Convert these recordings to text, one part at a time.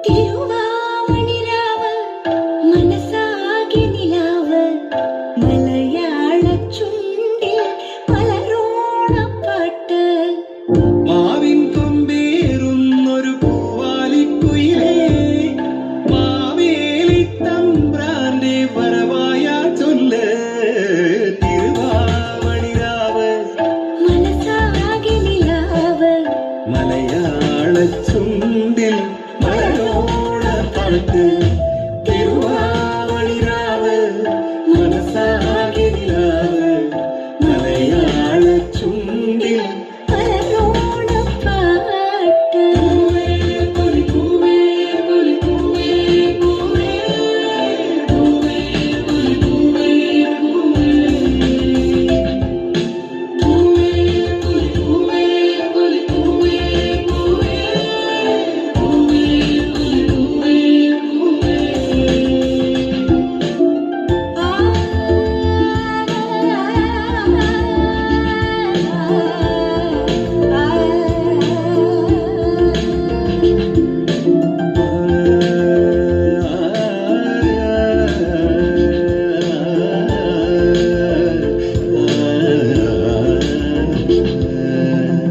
തിരുവാവണിരാവ് മനസാകെ നിലാവ് മലയാള ചുണ്ടിൽ മലരോണപ്പാട്ട് മാവിൻ കൊമ്പേറുന്നൊരു പൂവാലിക്കുയിലേ മാവേലി തമ്പ്രാന്റെ വരവായ ചൊല്ല് തിരുവാവണിരാവ് മനസാകെ നിലാവ് മലയാള ചുണ്ടിൽ മലരോണപ്പാട്ട് തിരുവാവണിരാവ് മനസാകെ നിലാവ് മലയാള ചുണ്ടിൽ മലരോണപ്പാട്ട്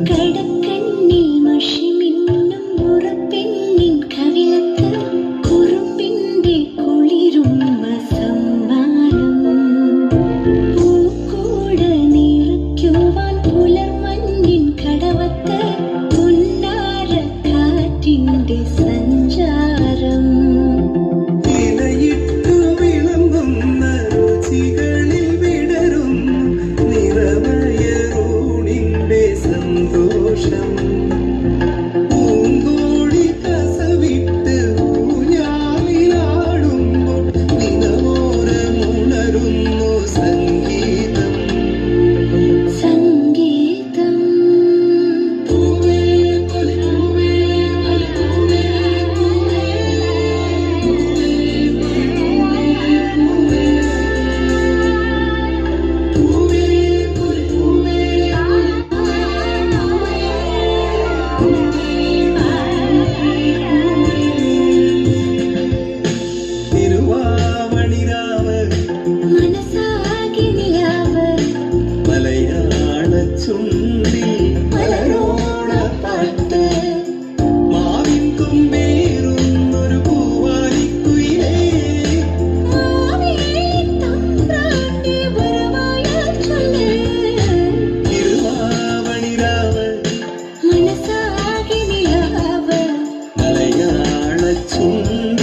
കടക്കണ്ണിൽ മഷിമിന്നും ഉറപ്പെണ്ണിൻ കവിളത്ത് കുറുമ്പിന്റെ കുളിരും സമ്മാനം പൂക്കൂട നിറയ്ക്കുവാൻ പുലർമഞ്ഞിൻ കടവത്ത് പുന്നാര കാറ്റിന്റെ സഞ്ചാരം ഇലയിട്ടു വിളമ്പുന്ന രുചികളിൽ വിടരും നിറമയറൂണിന്റെ സന്തോഷം പൂങ്കോടി കസവിട്ട് ഊഞ്ഞാലിലാടുമ്പോൾ ദിനമോരമുണരുന്നു സംഗീതം സംഗീതം തിരുവാവണിരാവ് മനസാകെ നിലാവ് മലയാള ചുണ്ടിൽ മലരോണപ്പാട്ട് മാവിൻ കൊമ്പേറുന്നൊരു പൂവാലിക്കുയിലേ മാവേലി തമ്പ്രാന്റെ വരവായ ചൊല്ല് തിരുവാവണിരാവ് മനസാകെ നിലാവ് മലയാള ചുണ്ടിൽ